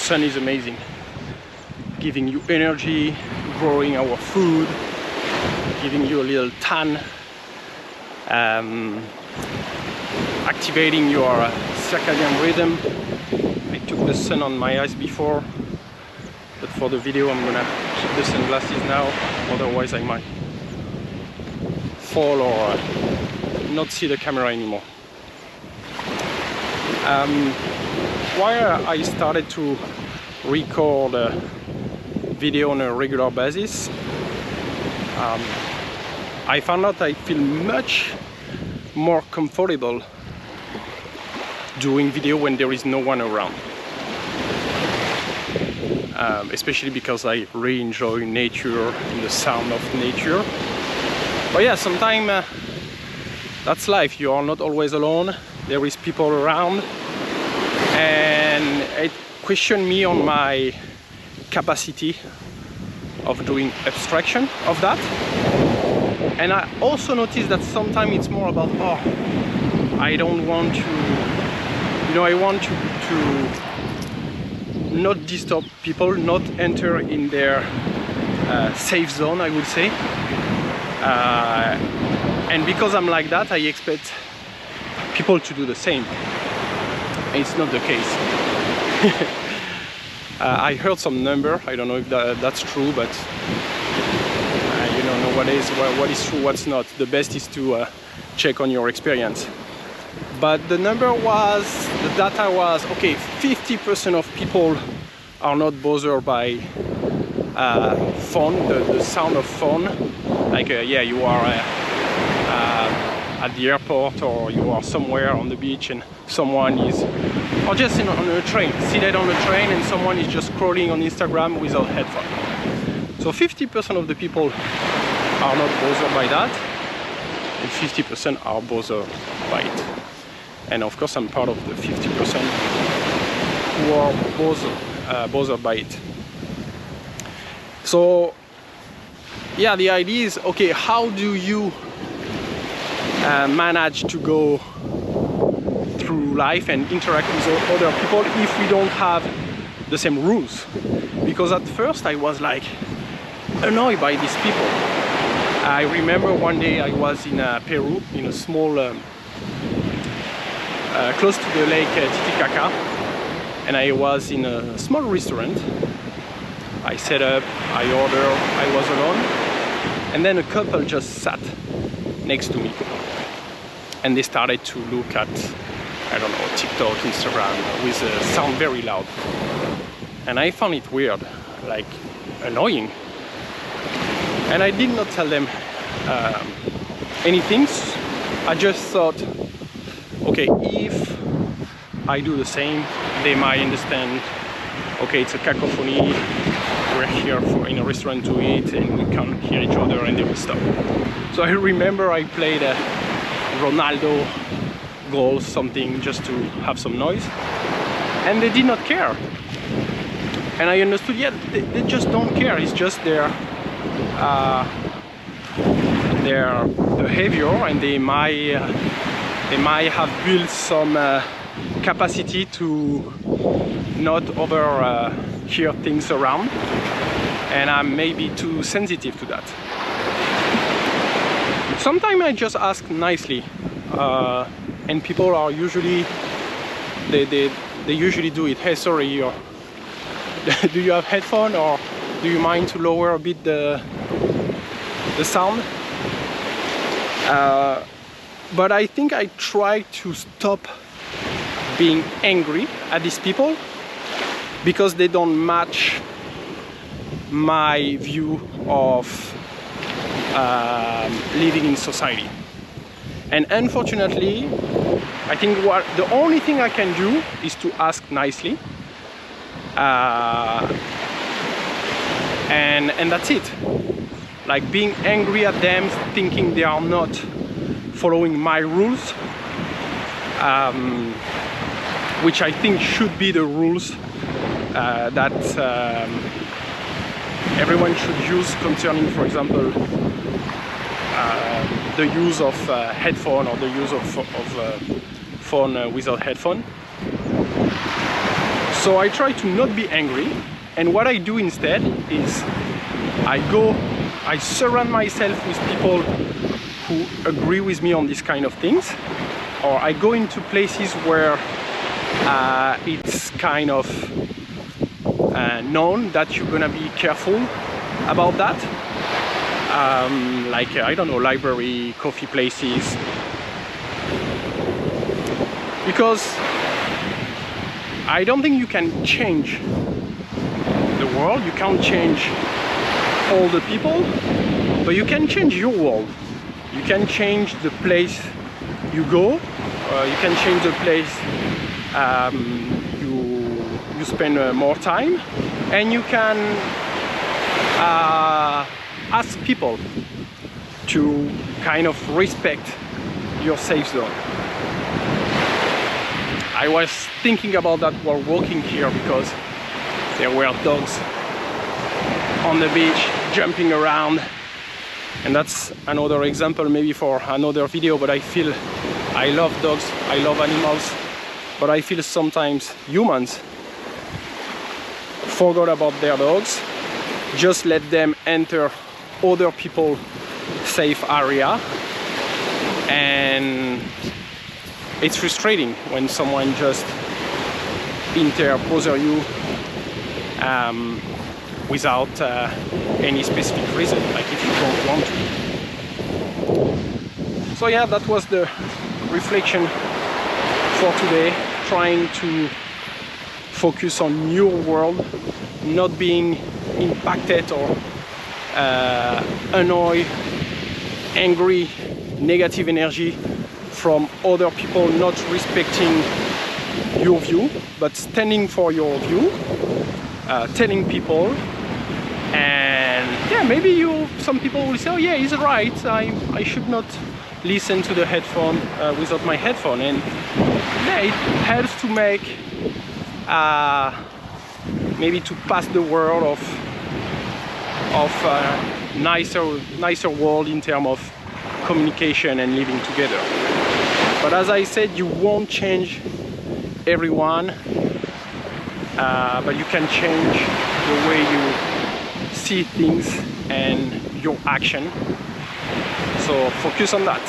sun is amazing, giving you energy, growing our food, giving you a little tan, activating your circadian rhythm. I took the sun on my eyes before, but for the video I'm gonna keep the sunglasses now, otherwise I might fall or not see the camera anymore. Why I started to record video on a regular basis, I found out I feel much more comfortable doing video when there is no one around, especially because I really enjoy nature and the sound of nature. But yeah, sometimes that's life. You are not always alone, there is people around, and it questioned me on my capacity of doing abstraction of that. And I also noticed that sometimes it's more about, oh, I don't want to, you know, I want to not disturb people, not enter in their safe zone, I would say. And because I'm like that, I expect people to do the same. And it's not the case. I heard some number, I don't know if that's true, but you know, nowadays what is true, what's not. The best is to check on your experience. But the number was, the data was, okay, 50% of people are not bothered by phone, the sound of phone. Like, yeah, you are at the airport, or you are somewhere on the beach and someone is, or just on a train, seated on a train and someone is just scrolling on Instagram without headphones. So 50% of the people are not bothered by that, and 50% are bothered by it. And of course I'm part of the 50% who are bothered by it. So yeah, the idea is, okay, how do you manage to go through life and interact with other people if we don't have the same rules? Because at first I was like annoyed by these people. I remember one day I was in Peru, in a small, close to the lake Titicaca, and I was in a small restaurant. I set up, I ordered, I was alone, and then a couple just sat next to me. And they started to look at, I don't know, TikTok, Instagram, with a sound very loud. And I found it weird, like annoying. And I did not tell them anything. I just thought, okay, if I do the same, they might understand, okay, it's a cacophony, we're here in a restaurant to eat and we can't hear each other, and they will stop. So I remember I played a Ronaldo goal, something, just to have some noise, and they did not care. And I understood, yeah, they just don't care. It's just their behavior, and they might have built some capacity to not hear things around, and I'm maybe too sensitive to that. Sometimes I just ask nicely, and people are usually, they usually do it. Hey, sorry, do you have headphone, or do you mind to lower a bit the sound? But I think I try to stop being angry at these people because they don't match my view of living in society. And unfortunately, I think the only thing I can do is to ask nicely, and that's it. Like being angry at them, thinking they are not following my rules, which I think should be the rules that everyone should use concerning, for example, the use of headphone, or the use of phone without headphone. So I try to not be angry, and what I do instead is I surround myself with people who agree with me on these kind of things, or I go into places where it's kind of known that you're gonna be careful about that, like I don't know, library, coffee places, because I don't think you can change the world, you can't change all the people, but you can change your world. You can change the place you go, you can change the place you spend more time, and you can ask people to kind of respect your safe zone. I was thinking about that while walking here, because there were dogs on the beach jumping around, and that's another example maybe for another video, but I love dogs, I love animals, but I feel sometimes humans forgot about their dogs, just let them enter other people's safe area, and it's frustrating when someone just interposes you without any specific reason, like if you don't want to. So yeah, that was the reflection for today, trying to focus on your world, not being impacted or annoyed, angry, negative energy from other people not respecting your view, but standing for your view, telling people. And yeah, maybe some people will say, oh yeah, he's right, I should not listen to the headphone without my headphone. And yeah, it helps to make maybe to pass the word of nicer world in terms of communication and living together. But as I said, you won't change everyone, but you can change the way you see things and your action. So focus on that.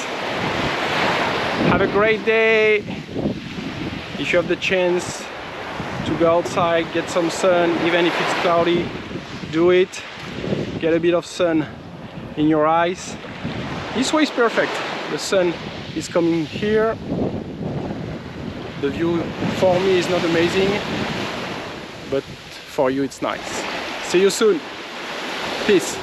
Have a great day. If you have the chance to go outside, get some sun, even if it's cloudy, do it. Get a bit of sun in your eyes. This way is perfect. The sun is coming here. The view for me is not amazing, but for you it's nice. See you soon. Peace.